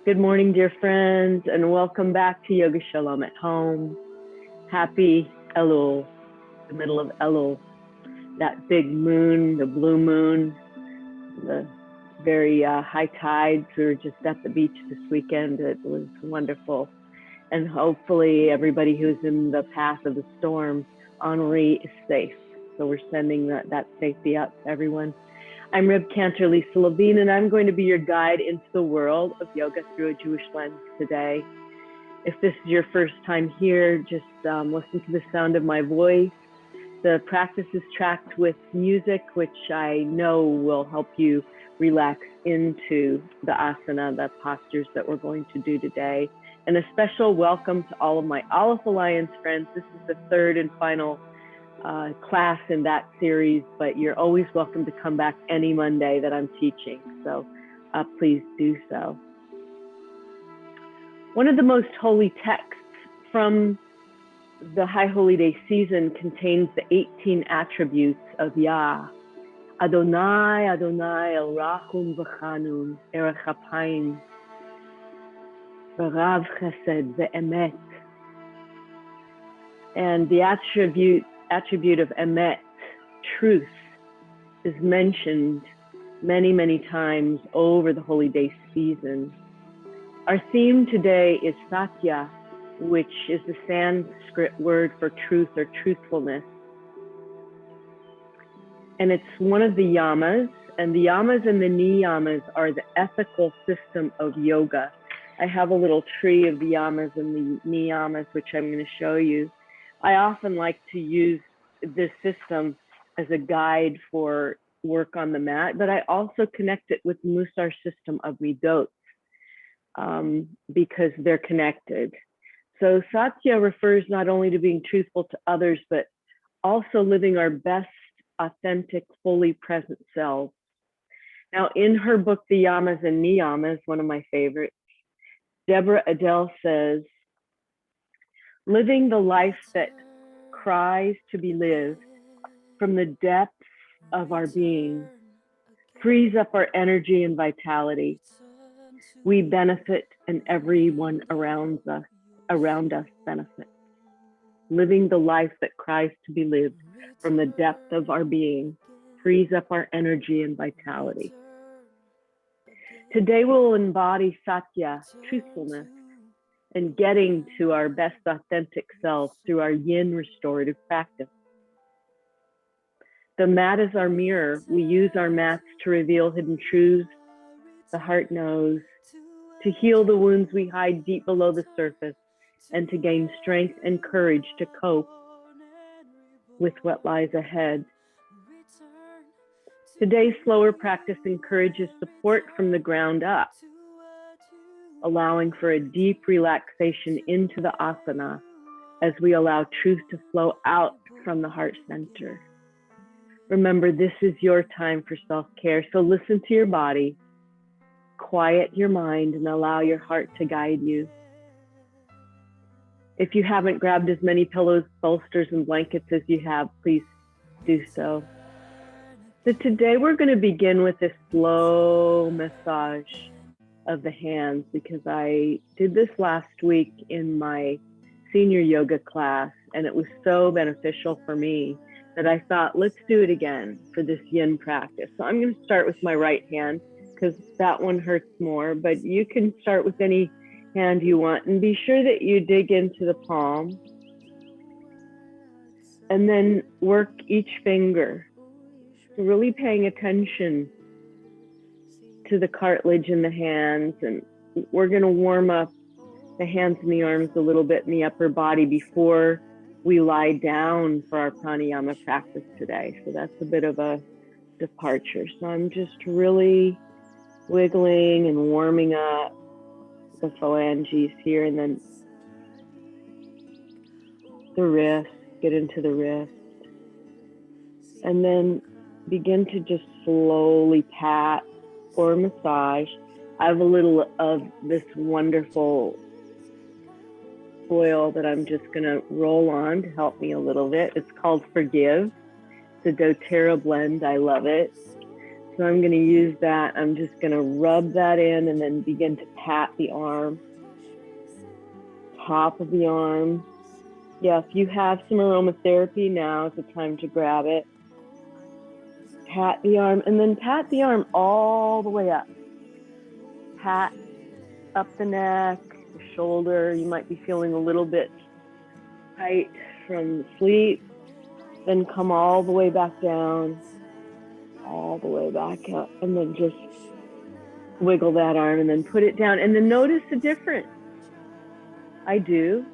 Good morning, dear friends, and welcome back to Yoga Shalom at Home. Happy Elul, the middle of Elul, that big moon, the blue moon, the very high tides. We were just at the beach this weekend. It was wonderful. And hopefully everybody who's in the path of the storm, Henri, is safe. So we're sending that safety out to everyone. I'm Reb Cantor Lisa Levine, and I'm going to be your guide into the world of yoga through a Jewish lens today. If this is your first time here, just listen to the sound of my voice. The practice is tracked with music, which I know will help you relax into the asana, the postures that we're going to do today. And a special welcome to all of my Aleph Alliance friends. This is the third and final class in that series, but you're always welcome to come back any Monday that I'm teaching. So please do so. One of the most holy texts from the High Holy Day season contains the 18 attributes of Yah. Adonai, Adonai, El Rachum V'Chanun, Erech Hapayim, V'Rav Chesed, Emet. And the attribute of Emet, truth, is mentioned many, many times over the Holy Day season. Our theme today is Satya, which is the Sanskrit word for truth or truthfulness. And it's one of the yamas, and the yamas and the niyamas are the ethical system of yoga. I have a little tree of the yamas and the niyamas, which I'm going to show you. I often like to use this system as a guide for work on the mat, but I also connect it with the Musar system of Midot because they're connected. So Satya refers not only to being truthful to others, but also living our best, authentic, fully present selves. Now, in her book, The Yamas and Niyamas, one of my favorites, Deborah Adele says, living the life that cries to be lived from the depths of our being frees up our energy and vitality. We benefit and everyone around us benefits. Living the life that cries to be lived from the depth of our being frees up our energy and vitality. Today we'll embody Satya, truthfulness, and getting to our best authentic self through our yin restorative practice. The mat is our mirror. We use our mats to reveal hidden truths the heart knows, to heal the wounds we hide deep below the surface, and to gain strength and courage to cope with what lies ahead. Today's slower practice encourages support from the ground up, allowing for a deep relaxation into the asana as we allow truth to flow out from the heart center. Remember, this is your time for self-care, so listen to your body, quiet your mind, and allow your heart to guide you. If you haven't grabbed as many pillows, bolsters, and blankets as you have, please do so. So today we're going to begin with a slow massage of the hands because I did this last week in my senior yoga class, and it was so beneficial for me that I thought, let's do it again for this yin practice. So I'm going to start with my right hand because that one hurts more, but you can start with any hand you want, and be sure that you dig into the palm and then work each finger. So really paying attention to the cartilage in the hands, and we're going to warm up the hands and the arms a little bit in the upper body before we lie down for our pranayama practice today. So that's a bit of a departure. So I'm just really wiggling and warming up the phalanges here, and then the wrist, get into the wrist, and then begin to just slowly pat or massage. I have a little of this wonderful oil that I'm just going to roll on to help me a little bit. It's called Forgive. It's a doTERRA blend. I love it. So I'm going to use that. I'm just going to rub that in and then begin to pat the arm, top of the arm. Yeah, if you have some aromatherapy, now is the time to grab it. Pat the arm and then pat the arm all the way up. Pat up the neck, the shoulder. You might be feeling a little bit tight from sleep. Then come all the way back down, all the way back up, and then just wiggle that arm and then put it down. And then notice the difference. I do.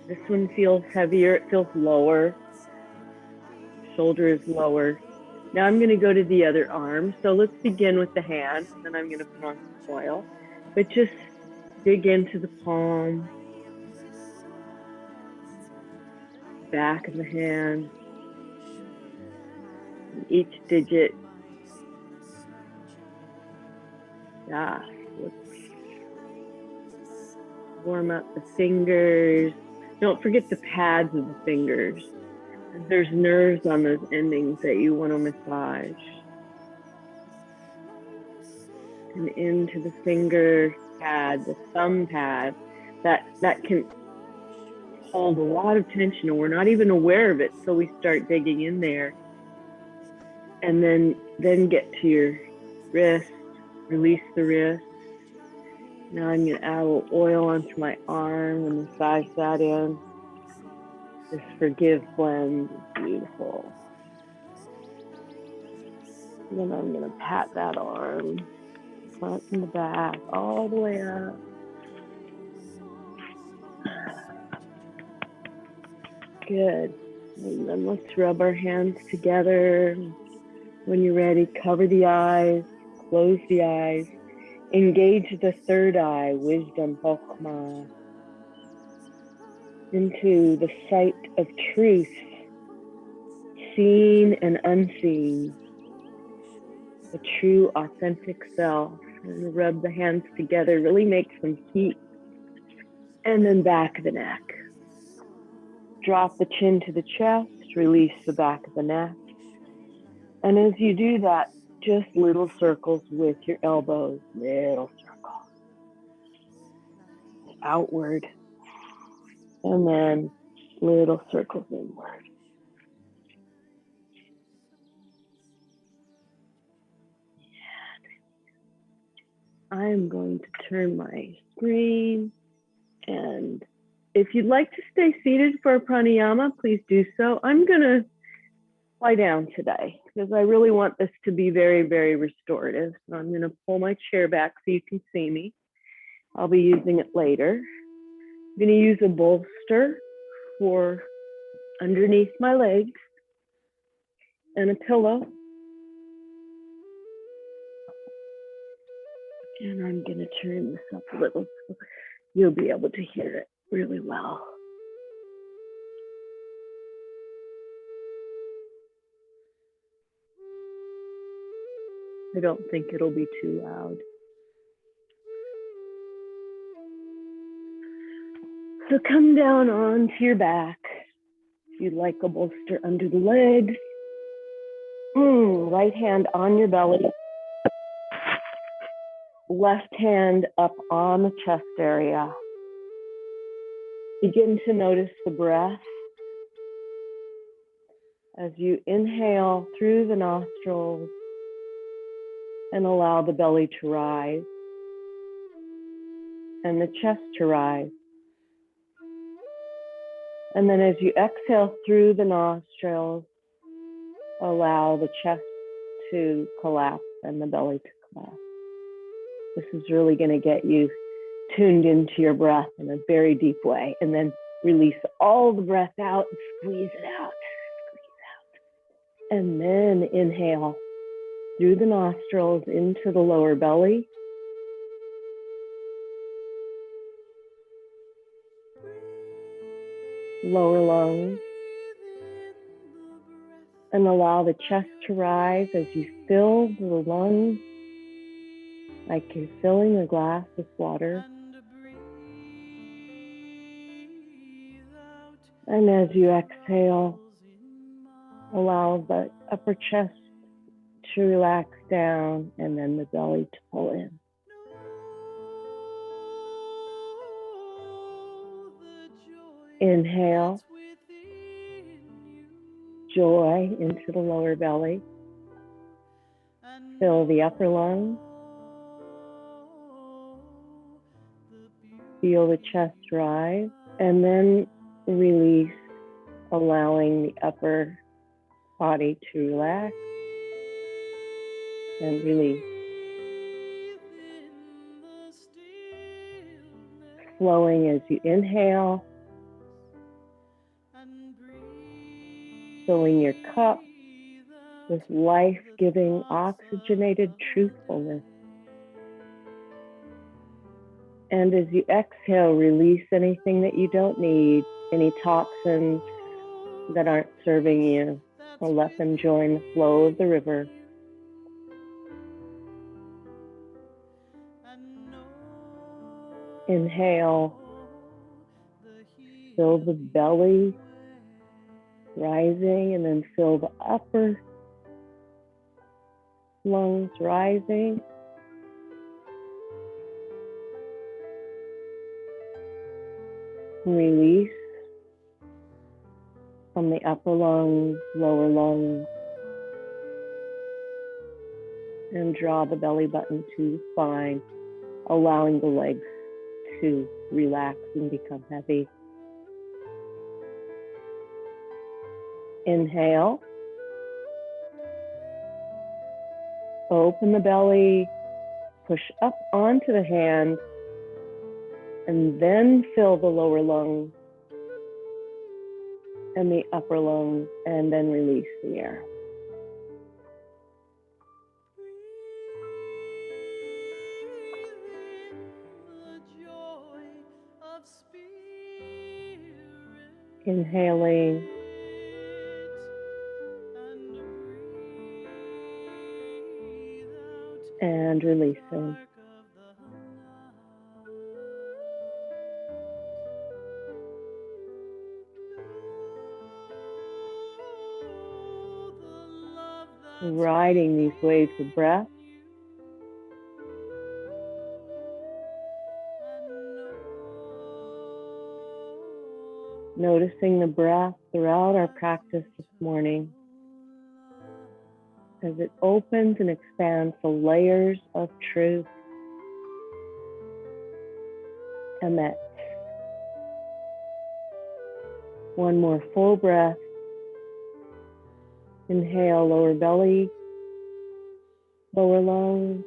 This one feels heavier. It feels lower. Shoulder is lower. Now I'm going to go to the other arm. So let's begin with the hand. Then I'm going to put on some oil. But just dig into the palm, back of the hand, each digit. Yeah, let's warm up the fingers. Don't forget the pads of the fingers. There's nerves on those endings that you want to massage. And into the finger pad, the thumb pad, that can hold a lot of tension and we're not even aware of it, so we start digging in there. And then get to your wrist, release the wrist. Now I'm going to add a little oil onto my arm and massage that in. This forgive blend is beautiful. And then I'm going to pat that arm, front and the back, all the way up. Good. And then let's rub our hands together. When you're ready, cover the eyes, close the eyes, engage the third eye, wisdom, Chokhmah, into the sight of truth, seen and unseen, the true authentic self. And rub the hands together, really make some heat. And then back of the neck. Drop the chin to the chest, release the back of the neck. And as you do that, just little circles with your elbows, little circles. Outward. And then little circles inward. I'm going to turn my screen, and if you'd like to stay seated for a pranayama, please do so. I'm going to lie down today because I really want this to be very, very restorative. So I'm going to pull my chair back so you can see me. I'll be using it later. I'm going to use a bolster for underneath my legs and a pillow. And I'm going to turn this up a little so you'll be able to hear it really well. I don't think it'll be too loud. So come down onto your back. If you'd like a bolster under the legs. Right hand on your belly. Left hand up on the chest area. Begin to notice the breath as you inhale through the nostrils and allow the belly to rise and the chest to rise. And then as you exhale through the nostrils, allow the chest to collapse and the belly to collapse. This is really going to get you tuned into your breath in a very deep way. And then release all the breath out and squeeze it out. Squeeze out. And then inhale through the nostrils into the lower belly. Lower lungs. And allow the chest to rise as you fill the lungs like you're filling a glass with water. And as you exhale, allow the upper chest to relax down, and then the belly to pull in. Inhale, joy into the lower belly. Fill the upper lung. Feel the chest rise, and then release, allowing the upper body to relax and release. Flowing as you inhale, filling your cup with life-giving, oxygenated truthfulness. And as you exhale, release anything that you don't need, any toxins that aren't serving you, or let them join the flow of the river. Inhale, fill the belly rising, and then fill the upper lungs rising. Release from the upper lungs, lower lungs, and draw the belly button to the spine, allowing the legs to relax and become heavy. Inhale, open the belly, push up onto the hand, and then fill the lower lungs and the upper lungs, and then release the air. Inhaling and releasing. Riding these waves of breath. Noticing the breath throughout our practice this morning as it opens and expands the layers of truth. Emet. One more full breath. Inhale, lower belly, lower lungs,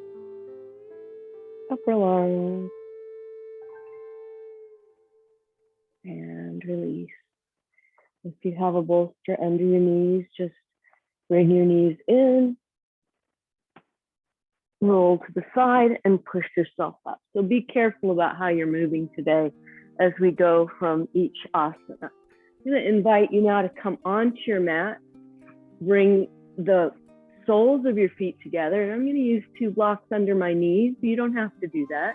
upper lungs, and release. If you have a bolster under your knees, just bring your knees in, roll to the side, and push yourself up. So be careful about how you're moving today as we go from each asana. I'm going to invite you now to come onto your mat. Bring the soles of your feet together. And I'm going to use 2 blocks under my knees. You don't have to do that.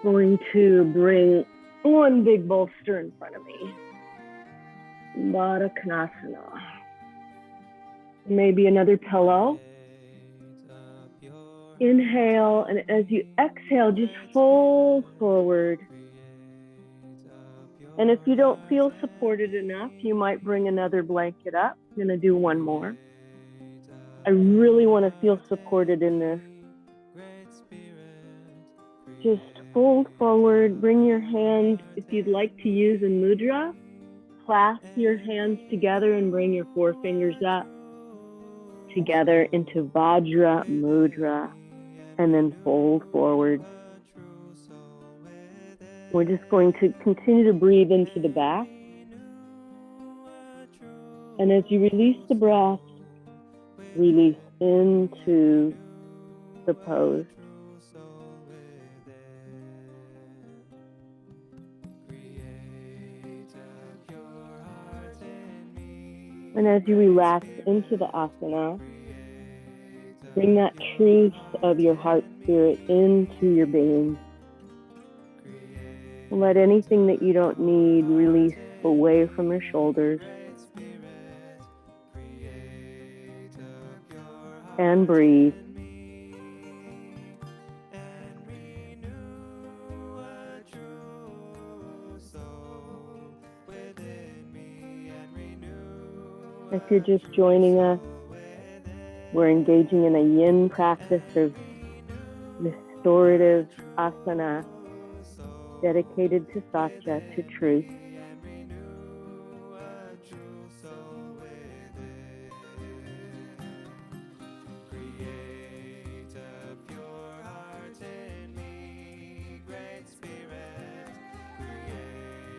Going to bring one big bolster in front of me. Baddha Konasana. Maybe another pillow. Inhale, and as you exhale, just fold forward. And if you don't feel supported enough, you might bring another blanket up. I'm going to do one more. I really want to feel supported in this. Just fold forward, bring your hands, if you'd like to use a mudra, clasp your hands together and bring your forefingers up together into Vajra Mudra, and then fold forward. We're just going to continue to breathe into the back. And as you release the breath, release into the pose. And as you relax into the asana, bring that truth of your heart spirit into your being. Let anything that you don't need release away from your shoulders. And breathe. If you're just joining us, we're engaging in a yin practice of restorative asana dedicated to Satya, to truth.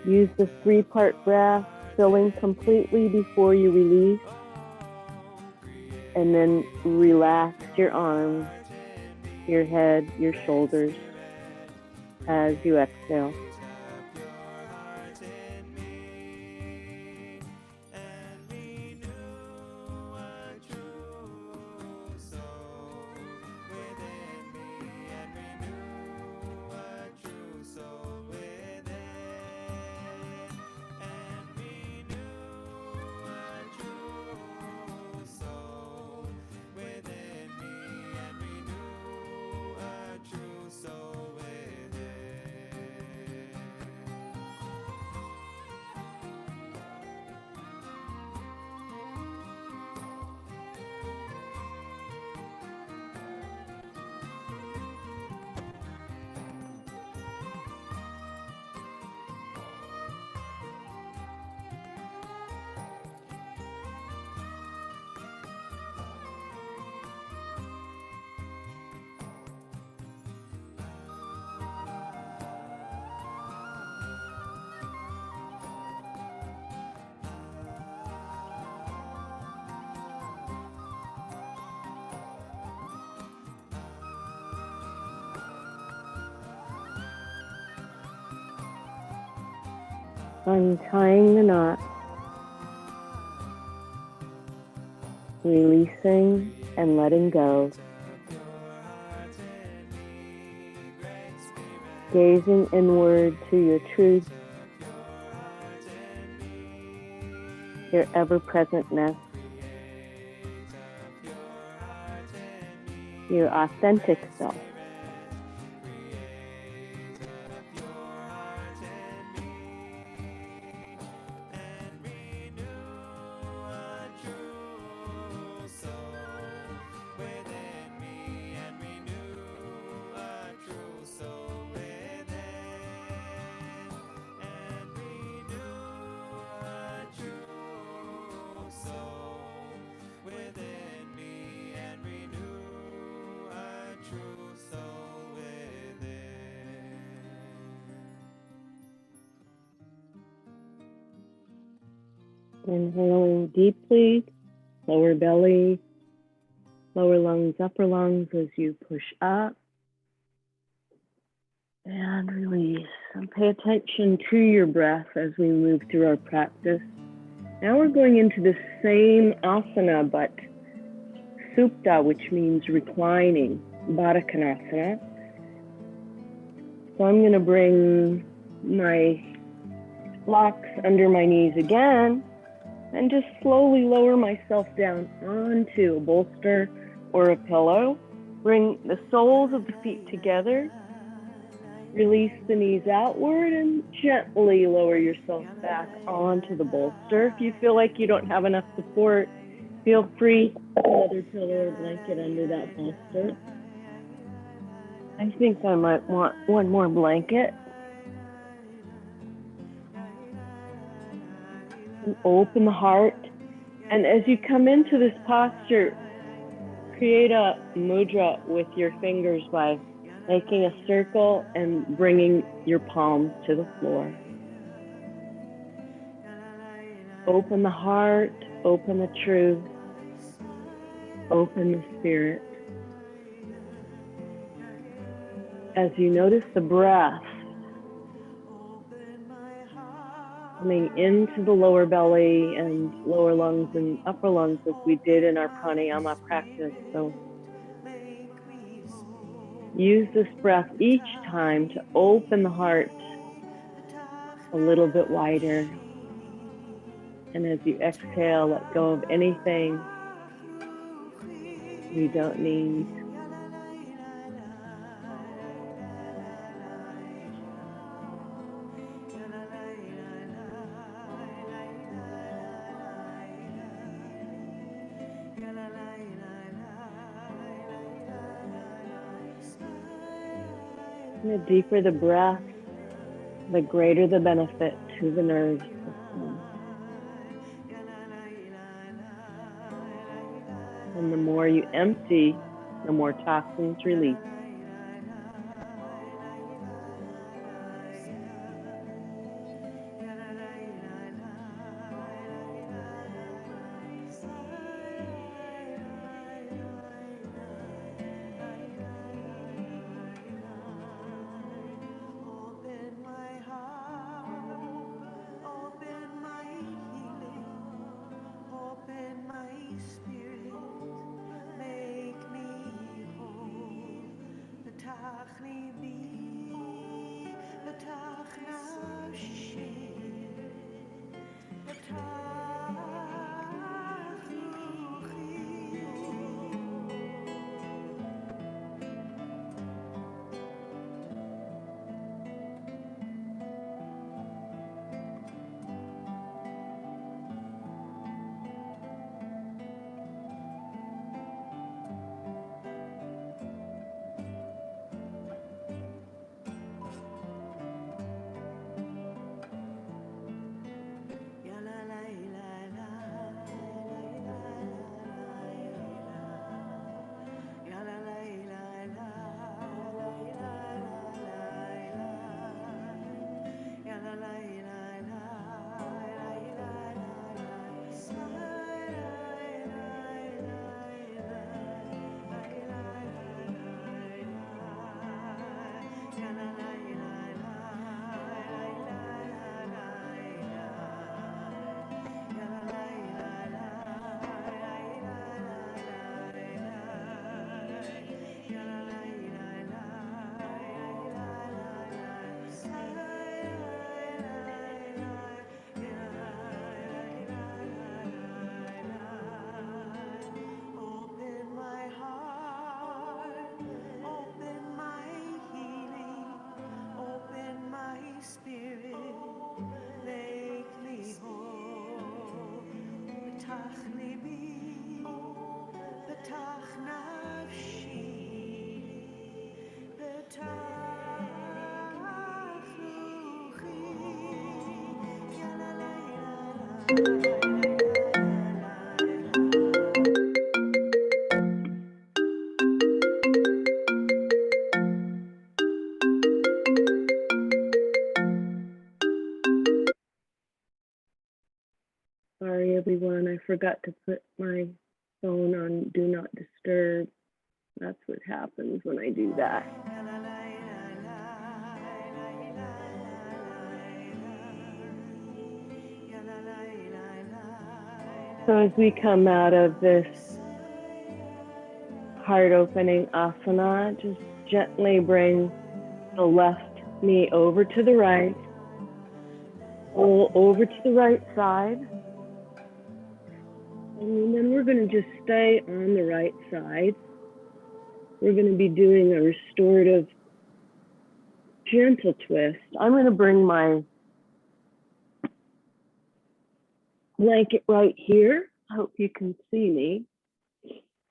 Use the 3-part breath, filling completely before you release, and then relax your arms, your head, your shoulders as you exhale. Untying the knot, releasing and letting go, gazing inward to your truth, your ever-presentness, your authentic self. Inhaling deeply, lower belly, lower lungs, upper lungs as you push up. And release. And pay attention to your breath as we move through our practice. Now we're going into the same asana, but supta, which means reclining, Baddha Konasana. So I'm going to bring my blocks under my knees again, and just slowly lower myself down onto a bolster or a pillow. Bring the soles of the feet together. Release the knees outward and gently lower yourself back onto the bolster. If you feel like you don't have enough support, feel free to put another pillow or blanket under that bolster. I think I might want one more blanket. And open the heart. And as you come into this posture, create a mudra with your fingers by making a circle and bringing your palms to the floor. Open the heart, open the truth, open the spirit. As you notice the breath coming into the lower belly and lower lungs and upper lungs as we did in our pranayama practice. So use this breath each time to open the heart a little bit wider. And as you exhale, let go of anything we don't need. The deeper the breath, the greater the benefit to the nerve system. And the more you empty, the more toxins release. Sorry, everyone. I forgot to put my phone on Do Not Disturb. That's what happens when I do that. So as we come out of this heart-opening asana, just gently bring the left knee over to the right, pull over to the right side. And then we're going to just stay on the right side. We're going to be doing a restorative gentle twist. I'm going to bring my blanket right here. I hope you can see me.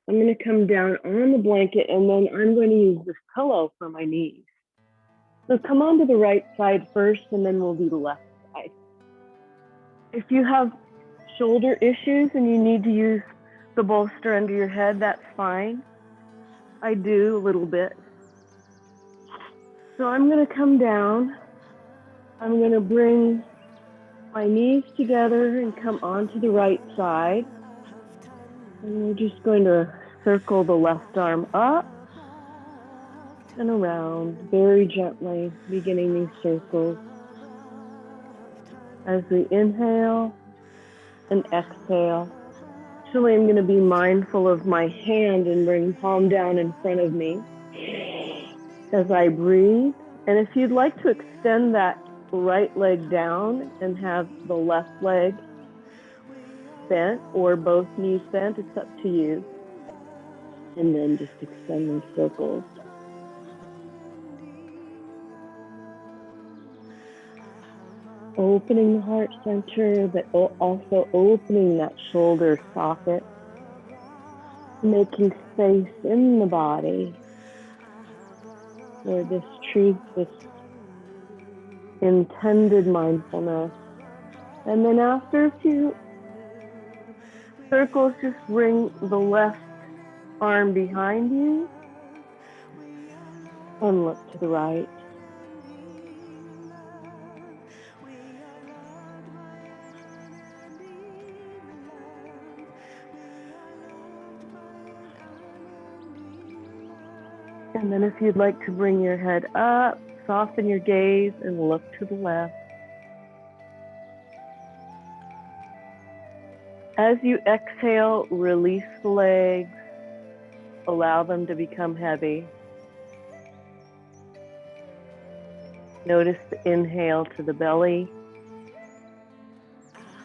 I'm going to come down on the blanket and then I'm going to use this pillow for my knees. So come on to the right side first and then we'll do the left side. If you have shoulder issues and you need to use the bolster under your head, that's fine. I do a little bit. So I'm going to come down. I'm going to bring my knees together and come onto the right side. And we're just going to circle the left arm up and around very gently, beginning these circles. As we inhale and exhale, actually I'm going to be mindful of my hand and bring palm down in front of me as I breathe. And if you'd like to extend that right leg down and have the left leg bent or both knees bent, it's up to you. And then just extending circles. Opening the heart center, but also opening that shoulder socket. Making space in the body for this truth, this intended mindfulness. And then after a few circles, just bring the left arm behind you and look to the right. And then if you'd like to bring your head up, soften your gaze and look to the left. As you exhale, release the legs, allow them to become heavy. Notice the inhale to the belly,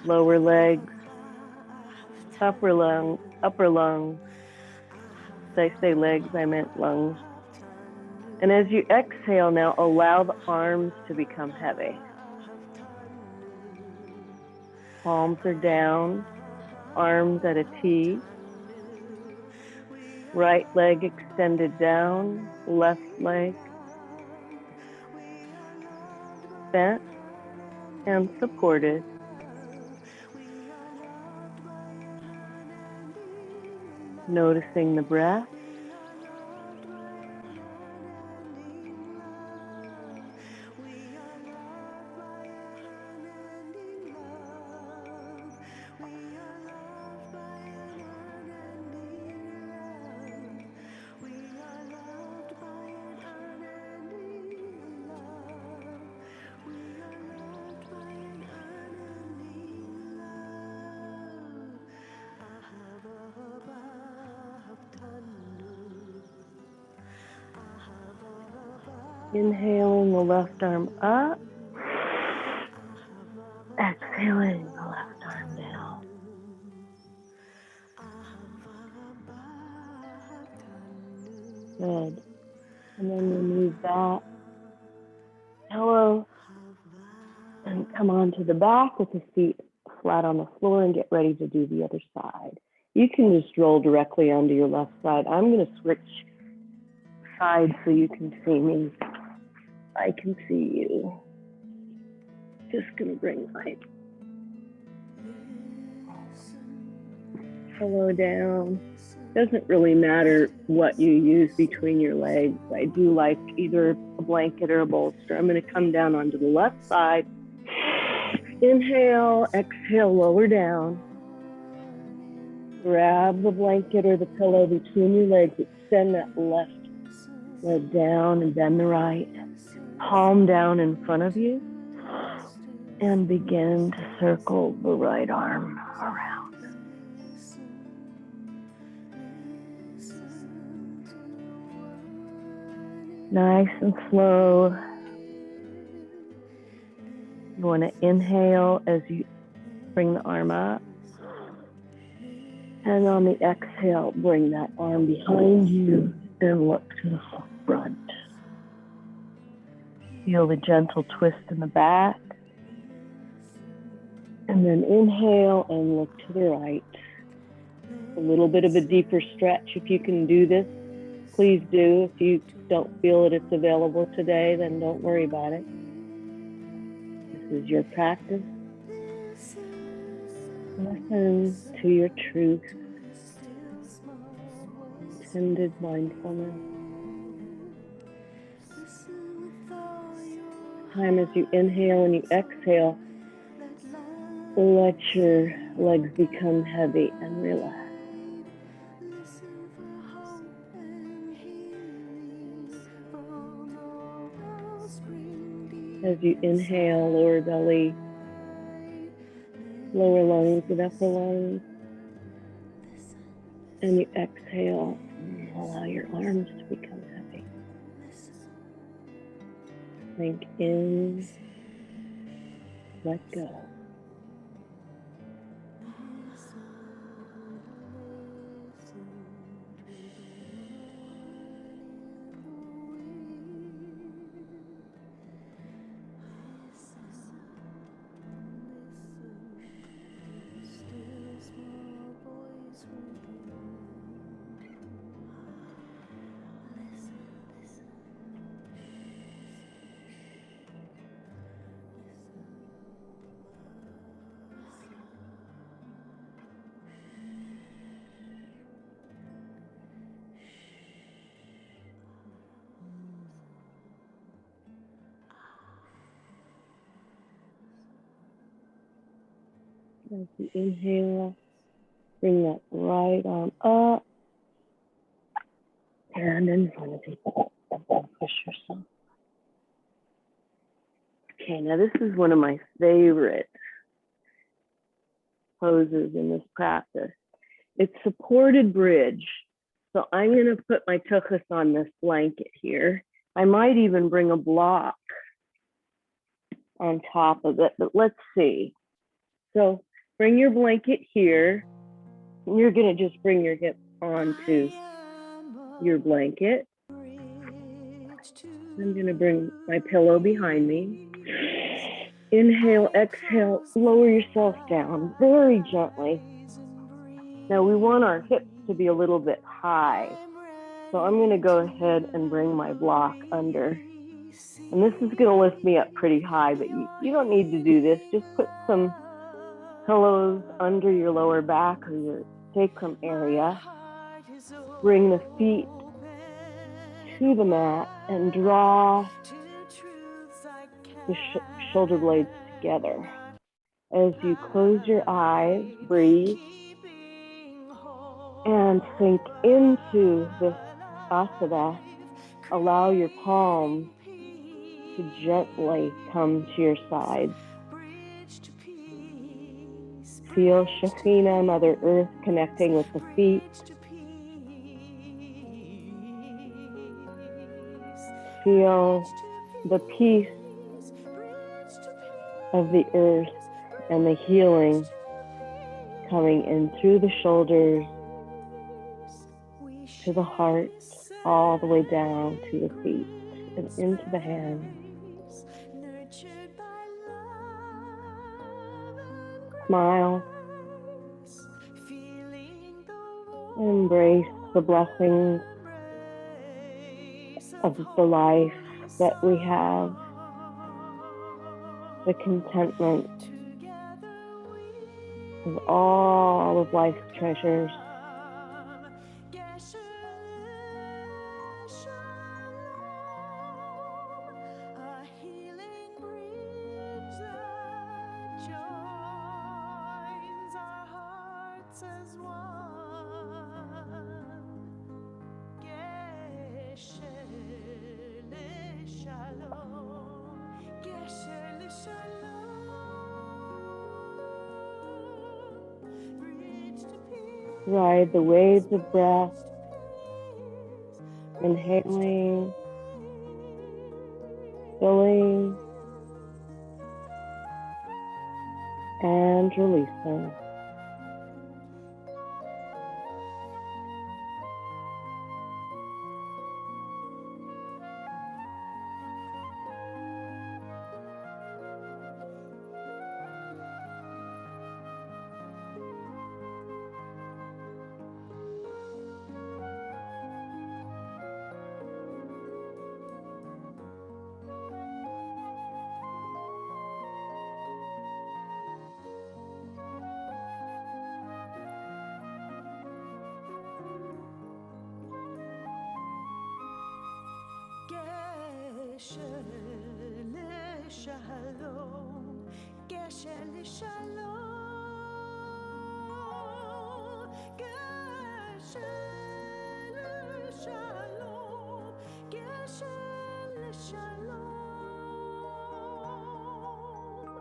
lower legs, upper lungs. Did I say legs? I meant lungs. And as you exhale now, allow the arms to become heavy. Palms are down, arms at a T. Right leg extended down, left leg bent and supported. Noticing the breath. Inhaling the left arm up. Exhaling the left arm down. Good. And then remove that pillow and come onto the back with the feet flat on the floor and get ready to do the other side. You can just roll directly onto your left side. I'm going to switch sides so you can see me. I can see you. Just going to bring my pillow down. Doesn't really matter what you use between your legs. I do like either a blanket or a bolster. I'm going to come down onto the left side. Inhale, exhale, lower down. Grab the blanket or the pillow between your legs. Extend that left leg down and bend the right. Palm down in front of you. And begin to circle the right arm around. Nice and slow. You want to inhale as you bring the arm up. And on the exhale, bring that arm behind you and look to the front. Feel the gentle twist in the back. And then inhale and look to the right. A little bit of a deeper stretch. If you can do this, please do. If you don't feel that it's available today, then don't worry about it. This is your practice. Listen to your truth. Intended mindfulness. Time as you inhale and you exhale, let your legs become heavy and relax. As you inhale, lower belly, lower lungs and upper lungs. And you exhale, allow your arms to become heavy. Think in, let go. As you inhale, bring that right arm up and in front of you. Push yourself. Okay, now this is one of my favorite poses in this practice. It's supported bridge. So I'm going to put my tuchus on this blanket here. I might even bring a block on top of it, but let's see. So bring your blanket here. And you're going to just bring your hips onto your blanket. I'm going to bring my pillow behind me. Inhale, exhale, lower yourself down very gently. Now we want our hips to be a little bit high. So I'm going to go ahead and bring my block under. And this is going to lift me up pretty high, but you don't need to do this. Just put some pillows under your lower back or your sacrum area. Bring the feet to the mat and draw the shoulder blades together. As you close your eyes, breathe and sink into this asana. Allow your palms to gently come to your sides. Feel Shekhinah, Mother Earth, connecting with the feet. Feel the peace of the earth and the healing coming in through the shoulders to the heart, all the way down to the feet and into the hands. Smile. Embrace the blessings of the life that we have, the contentment of all of life's treasures. Ride the waves of breath, inhaling, filling, and releasing.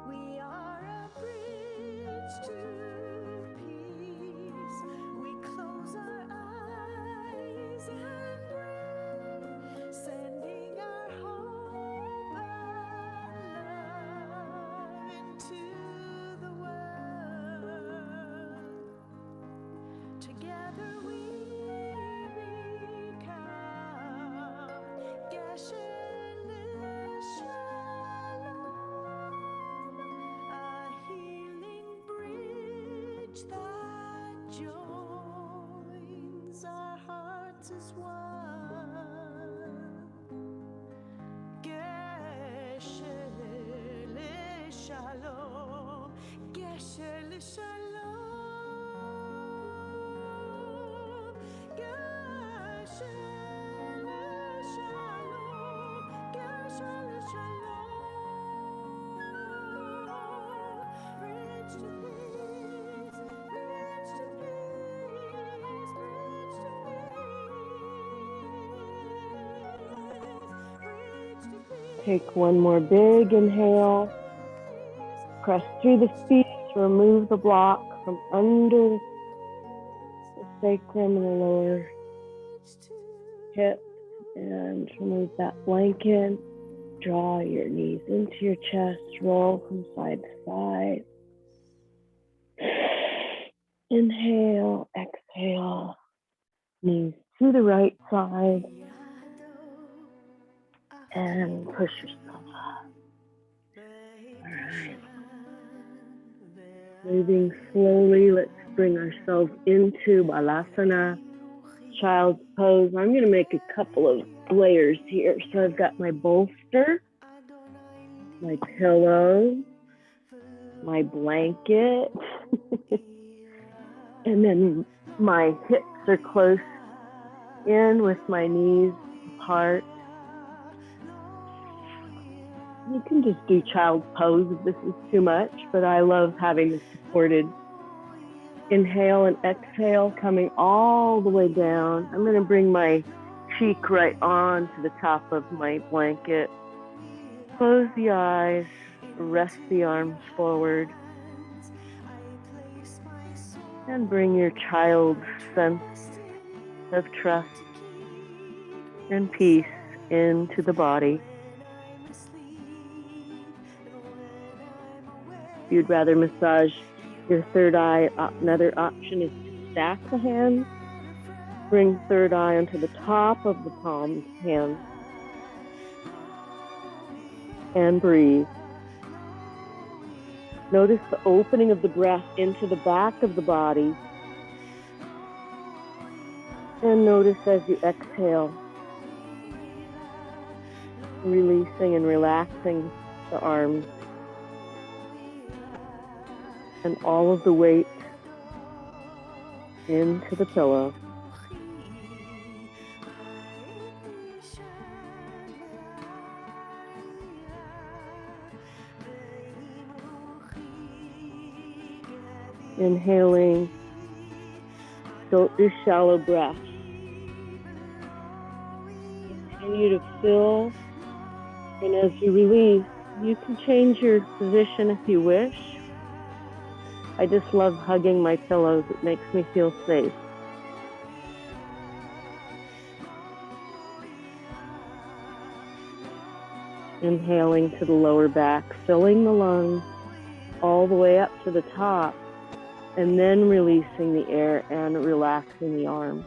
We are a bridge to peace. We close our eyes and breathe, sending our hope and love into the world. Together we become Geshen Shalom, a healing bridge that joins our hearts as one. Geshen Shalom, Geshen Shalom, Geshen Shalom, Geshen Shalom. Bridge to peace. Take one more big inhale. Press through the feet to remove the block from under the sacrum and the lower hip, and remove that blanket. Draw your knees into your chest, roll from side to side. Inhale, exhale, knees to the right side, and push yourself up. All right. Moving slowly, let's bring ourselves into Balasana, child's pose. I'm going to make a couple of layers here. So I've got my bolster, my pillow, my blanket, and then my hips are close in with my knees apart. You can just do child's pose if this is too much, but I love having the supported inhale and exhale coming all the way down. I'm going to bring my cheek right on to the top of my blanket. Close the eyes, rest the arms forward, and bring your child's sense of trust and peace into the body. If you'd rather massage your third eye, another option is to stack the hands. Bring third eye onto the top of the palmed hands. And breathe. Notice the opening of the breath into the back of the body. And notice as you exhale, releasing and relaxing the arms and all of the weight into the pillow. Inhaling, don't do shallow breaths. Continue to fill, and as you release, you can change your position if you wish. I just love hugging my pillows. It makes me feel safe. Inhaling to the lower back, filling the lungs all the way up to the top, and then releasing the air and relaxing the arms.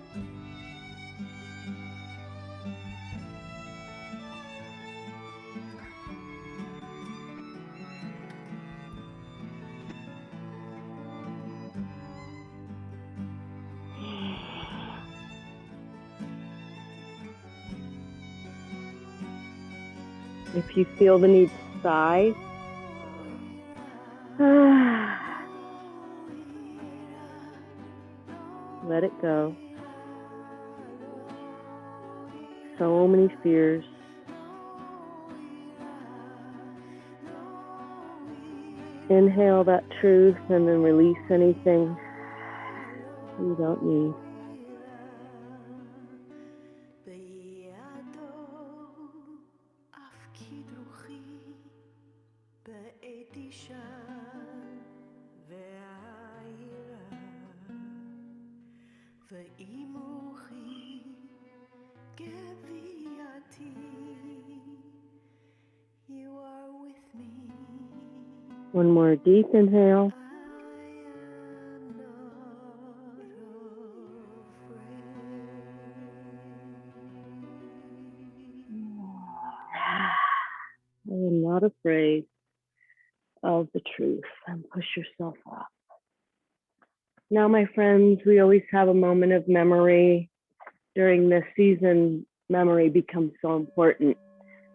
If you feel the need to sigh, let it go. So many fears. Inhale that truth and then release anything you don't need. One more deep inhale. I am not afraid of the truth, and push yourself up. Now, my friends, we always have a moment of memory. During this season, memory becomes so important.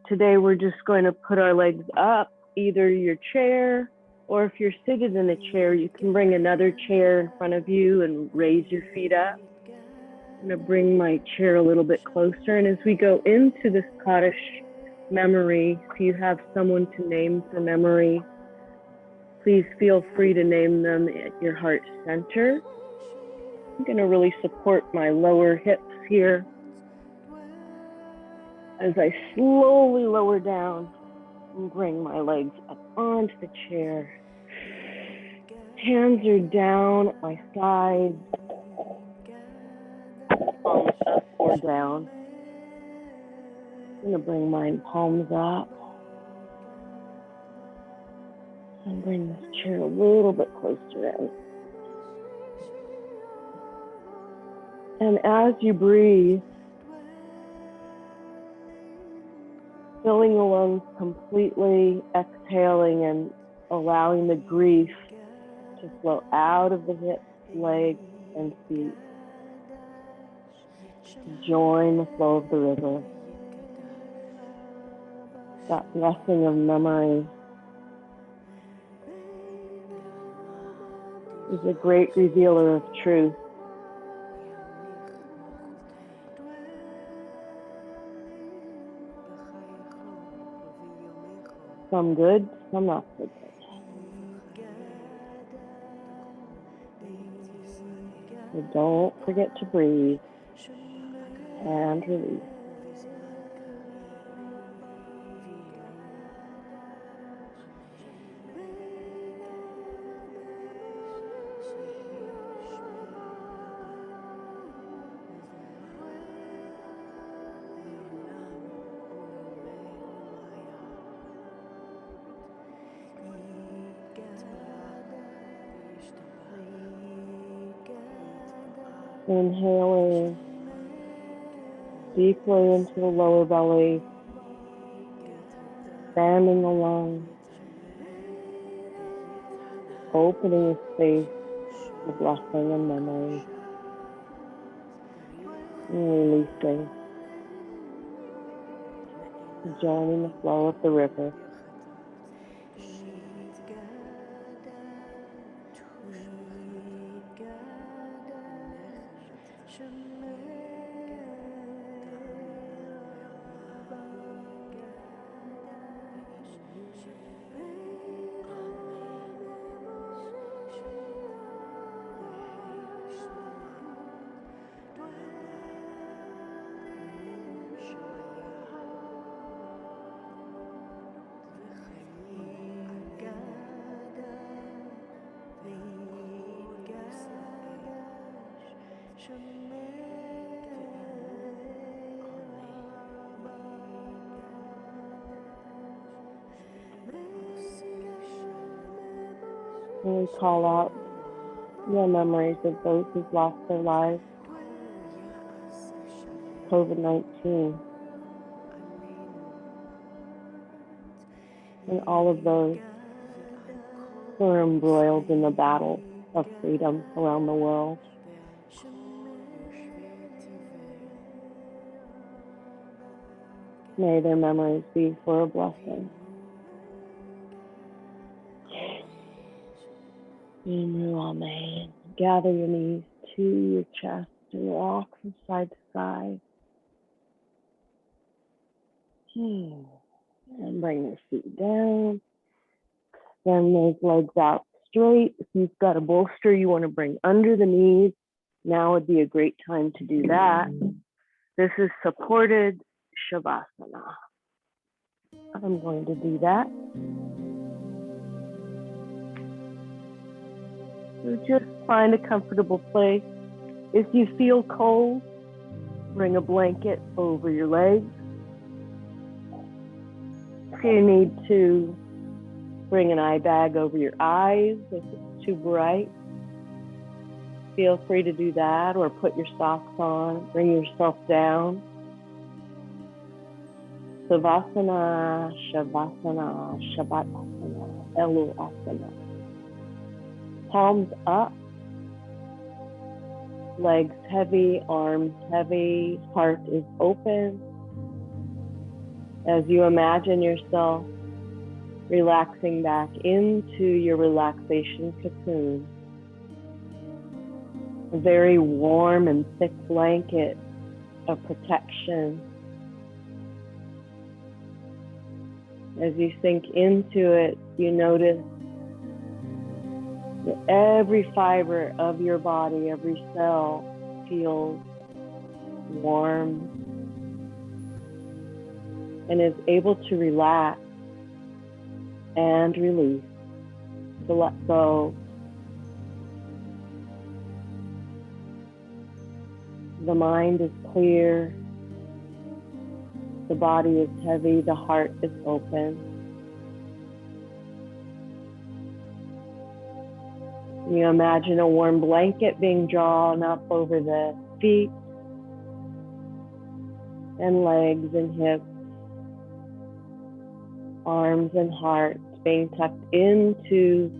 Today, we're just going to put our legs up, either your chair, or if you're seated in a chair, you can bring another chair in front of you and raise your feet up. I'm going to bring my chair a little bit closer. And as we go into this Kaddish memory, if you have someone to name for memory, please feel free to name them at your heart center. I'm going to really support my lower hips here. As I slowly lower down and bring my legs up onto the chair. Hands are down at my sides, palms up or down. I'm going to bring my palms up and bring this chair a little bit closer in. And as you breathe, filling the lungs completely, exhaling and allowing the grief to flow out of the hips, legs, and feet. Join the flow of the river. That blessing of memory is a great revealer of truth. Some good, some not so good. So don't forget to breathe and release. Inhaling deeply into the lower belly, expanding the lungs, opening a space for blessing and memory, and releasing, joining the flow of the river. And we call out the memories of those who've lost their lives. COVID-19. And all of those who are embroiled in the battle of freedom around the world. May their memories be for a blessing. Amen. Gather your knees to your chest and walk from side to side. And bring your feet down. Send those legs out straight. If you've got a bolster you want to bring under the knees, now would be a great time to do that. This is supported Shavasana. I'm going to do that. So just find a comfortable place. If you feel cold, bring a blanket over your legs. If you need to, bring an eye bag over your eyes if it's too bright. Feel free to do that, or put your socks on, bring yourself down. Savasana, Shavasana, Shavasana, Elul Asana. Palms up, legs heavy, arms heavy, heart is open. As you imagine yourself relaxing back into your relaxation cocoon, a very warm and thick blanket of protection. As you sink into it, you notice that every fiber of your body, every cell feels warm, and is able to relax and release, to let go. The mind is clear, the body is heavy, the heart is open. You imagine a warm blanket being drawn up over the feet and legs and hips, arms and heart being tucked into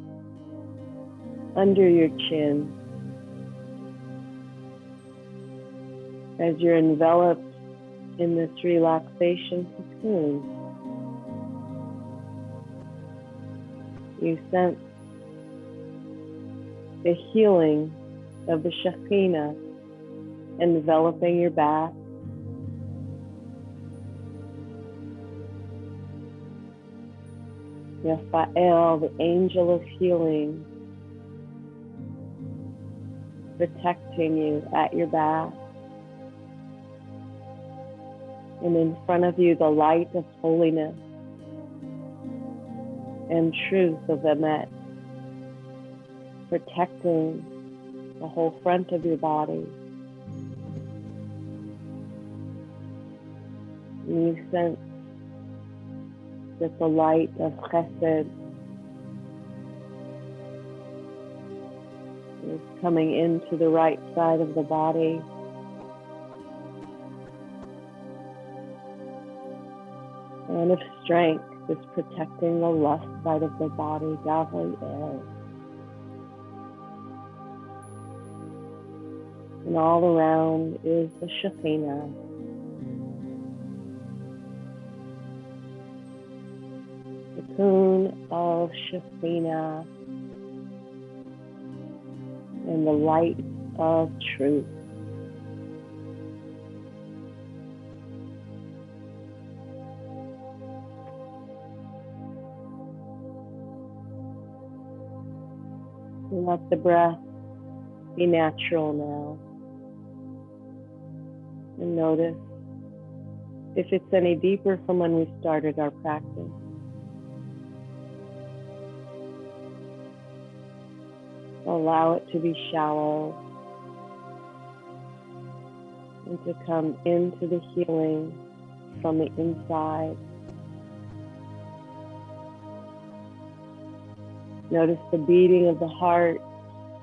under your chin as you're enveloped in this relaxation cocoon. You sense the healing of the Shekinah enveloping your back. Raphael, the angel of healing, protecting you at your back. And in front of you, the light of holiness and truth of Emet, protecting the whole front of your body. And you sense that the light of Chesed is coming into the right side of the body. And of strength is protecting the left side of the body, Gavriel. And all around is the Shekinah. Cocoon of Shekinah and the light of truth. Let the breath be natural now. And notice if it's any deeper from when we started our practice. Allow it to be shallow and to come into the healing from the inside. Notice the beating of the heart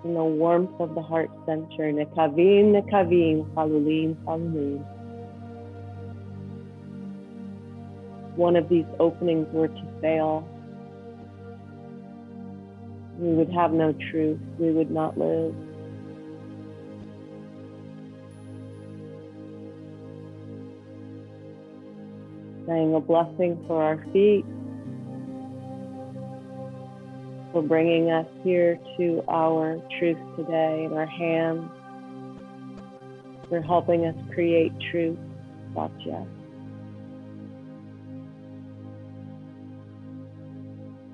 and the warmth of the heart center. Nekavim, nekavim, chalulim, chalulim. One of these openings were to fail, we would have no truth, we would not live. Saying a blessing for our feet, for bringing us here to our truth today, and our hands for helping us create truth, Satya.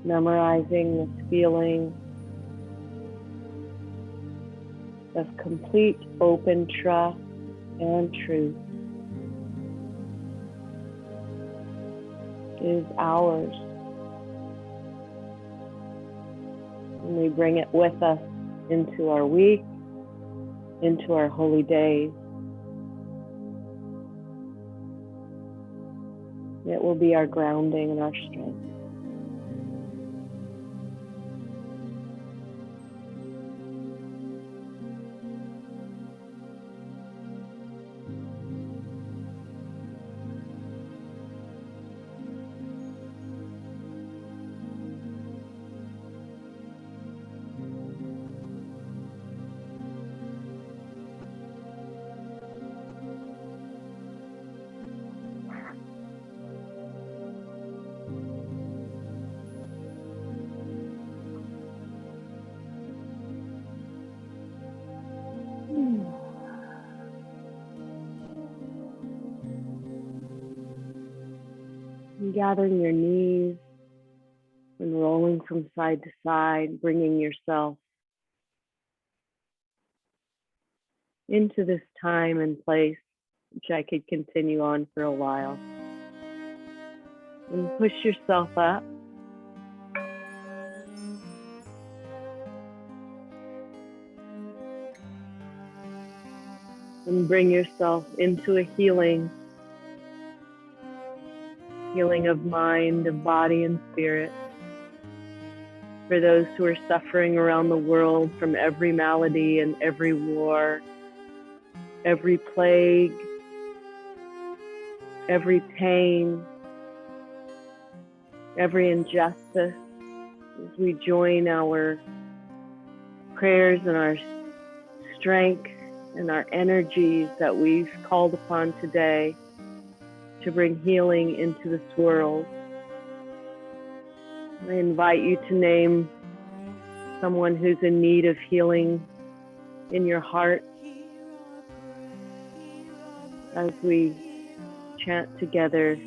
Memorizing this feeling of complete open trust and truth is ours. And we bring it with us into our week, into our holy days. It will be our grounding and our strength. Gathering your knees and rolling from side to side, bringing yourself into this time and place, which I could continue on for a while. and push yourself up. And bring yourself into a healing of mind, of body, and spirit. For those who are suffering around the world from every malady and every war, every plague, every pain, every injustice, as we join our prayers and our strength and our energies that we've called upon today to bring healing into this world. I invite you to name someone who's in need of healing in your heart as we chant together.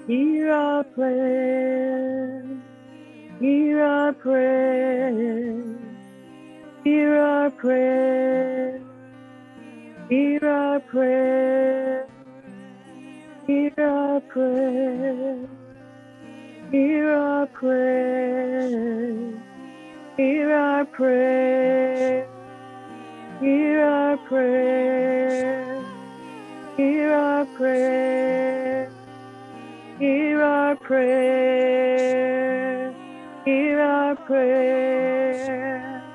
Hear our prayer, hear our prayer, hear our prayer, hear our prayer, hear our prayer, hear our prayer, hear our prayer, hear our prayer, hear our prayer, hear our prayer, hear our prayer,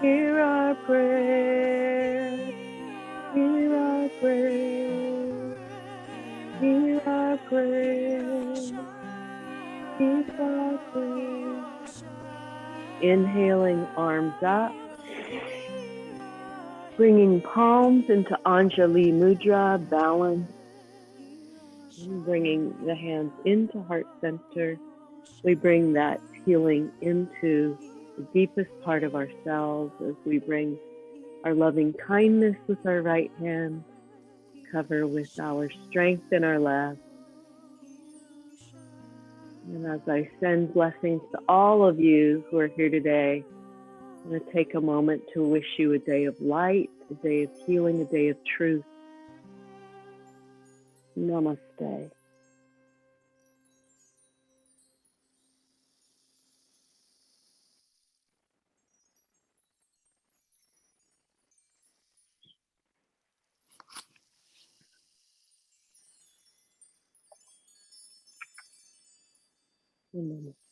hear our prayer, hear our prayer, hear our prayer, hear our prayer. Inhaling, arms up, bringing palms into Anjali Mudra, balance, and bringing the hands into heart center. We bring that healing into the deepest part of ourselves as we bring our loving kindness with our right hand, cover with our strength in our left. And as I send blessings to all of you who are here today, I'm going to take a moment to wish you a day of light, a day of healing, a day of truth. Namaste. Namaste.